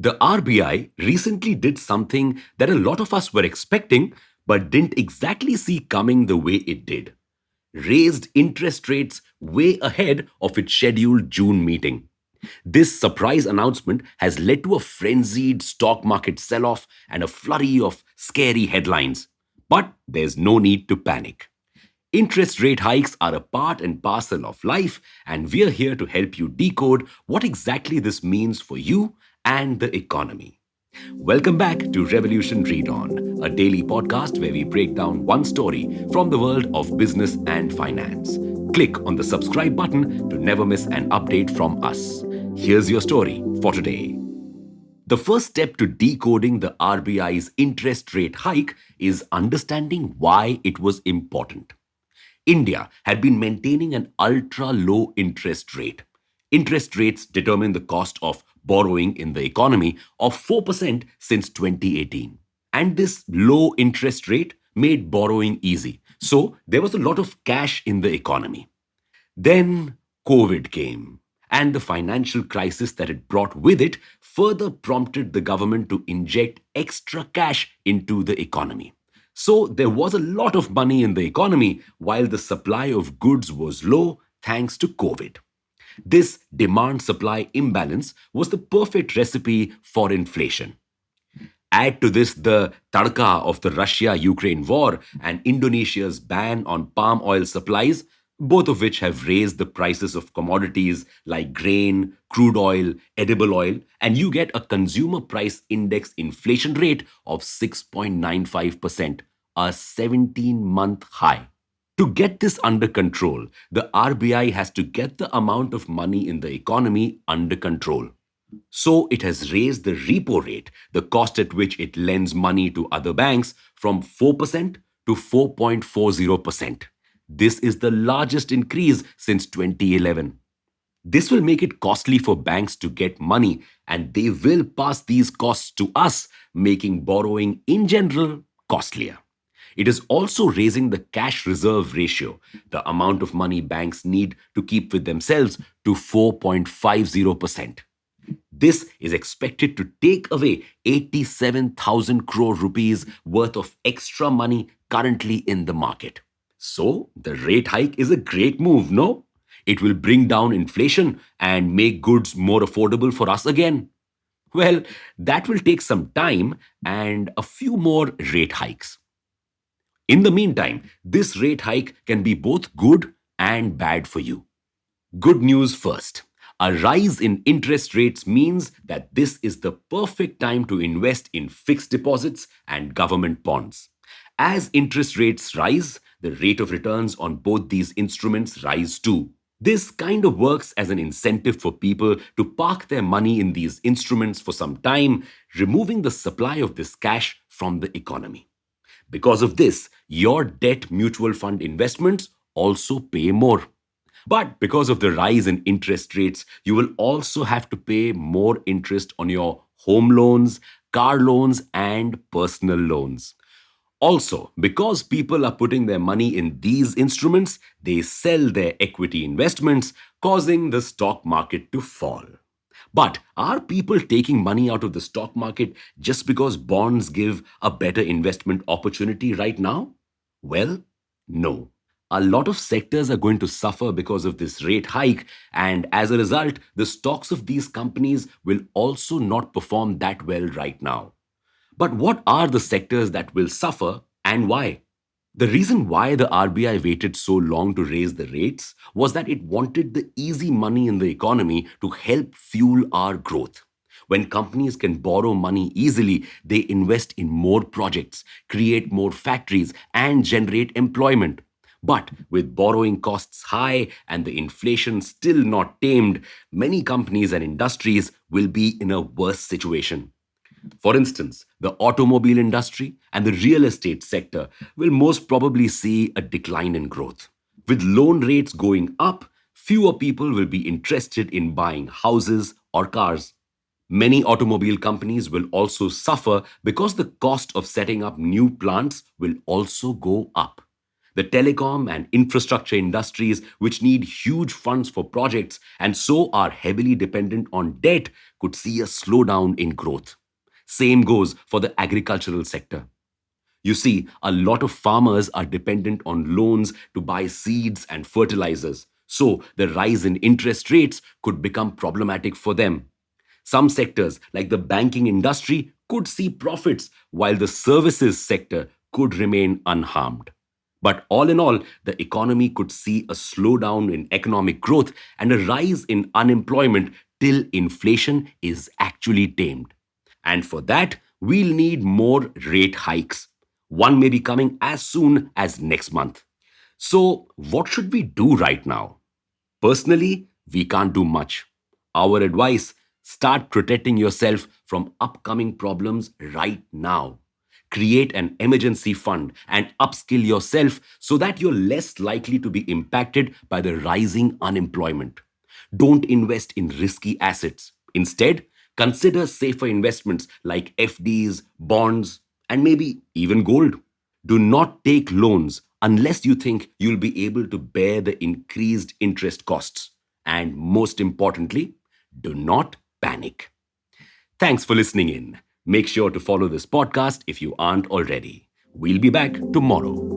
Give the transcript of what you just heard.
The RBI recently did something that a lot of us were expecting but didn't exactly see coming the way it did. Raised interest rates way ahead of its scheduled June meeting. This surprise announcement has led to a frenzied stock market sell off and a flurry of scary headlines. But there's no need to panic. Interest rate hikes are a part and parcel of life, and we're here to help you decode what exactly this means for you and the economy. Welcome back to Revolution Read On, a daily podcast where we break down one story from the world of business and finance. Click on the subscribe button to never miss an update from us. Here's your story for today. The first step to decoding the RBI's interest rate hike is understanding why it was important. India had been maintaining an ultra low interest rate. Interest rates determine the cost of borrowing in the economy of 4% since 2018. And this low interest rate made borrowing easy. So there was a lot of cash in the economy. Then COVID came, and the financial crisis that it brought with it further prompted the government to inject extra cash into the economy. So there was a lot of money in the economy while the supply of goods was low thanks to COVID. This demand supply imbalance was the perfect recipe for inflation. Add to this the tadka of the Russia Ukraine war and Indonesia's ban on palm oil supplies, both of which have raised the prices of commodities like grain, crude oil, edible oil, and you get a consumer price index inflation rate of 6.95%, a 17-month high. To get this under control, the RBI has to get the amount of money in the economy under control. So it has raised the repo rate, the cost at which it lends money to other banks, from 4% to 4.40%. This is the largest increase since 2011. This will make it costly for banks to get money, and they will pass these costs to us, making borrowing in general costlier. It is also raising the cash reserve ratio, the amount of money banks need to keep with themselves, to 4.50%. This is expected to take away 87,000 crore rupees worth of extra money currently in the market. So, the rate hike is a great move, no? It will bring down inflation and make goods more affordable for us again. Well, that will take some time and a few more rate hikes. In the meantime, this rate hike can be both good and bad for you. Good news first. A rise in interest rates means that this is the perfect time to invest in fixed deposits and government bonds. As interest rates rise, the rate of returns on both these instruments rise too. This kind of works as an incentive for people to park their money in these instruments for some time, removing the supply of this cash from the economy. Because of this, your debt mutual fund investments also pay more. But because of the rise in interest rates, you will also have to pay more interest on your home loans, car loans, and personal loans. Also, because people are putting their money in these instruments, they sell their equity investments, causing the stock market to fall. But are people taking money out of the stock market just because bonds give a better investment opportunity right now? Well, no. A lot of sectors are going to suffer because of this rate hike, and as a result, the stocks of these companies will also not perform that well right now. But what are the sectors that will suffer and why? The reason why the RBI waited so long to raise the rates was that it wanted the easy money in the economy to help fuel our growth. When companies can borrow money easily, they invest in more projects, create more factories, and generate employment. But with borrowing costs high and the inflation still not tamed, many companies and industries will be in a worse situation. For instance, the automobile industry and the real estate sector will most probably see a decline in growth. With loan rates going up, fewer people will be interested in buying houses or cars. Many automobile companies will also suffer because the cost of setting up new plants will also go up. The telecom and infrastructure industries, which need huge funds for projects and so are heavily dependent on debt, could see a slowdown in growth. Same goes for the agricultural sector. You see, a lot of farmers are dependent on loans to buy seeds and fertilizers. So, the rise in interest rates could become problematic for them. Some sectors, like the banking industry, could see profits, while the services sector could remain unharmed. But all in all, the economy could see a slowdown in economic growth and a rise in unemployment till inflation is actually tamed. And for that, we'll need more rate hikes. One may be coming as soon as next month. So, what should we do right now? Personally, we can't do much. Our advice: start protecting yourself from upcoming problems right now. Create an emergency fund and upskill yourself so that you're less likely to be impacted by the rising unemployment. Don't invest in risky assets. Instead, consider safer investments like FDs, bonds, and maybe even gold. Do not take loans unless you think you'll be able to bear the increased interest costs. And most importantly, do not panic. Thanks for listening in. Make sure to follow this podcast if you aren't already. We'll be back tomorrow.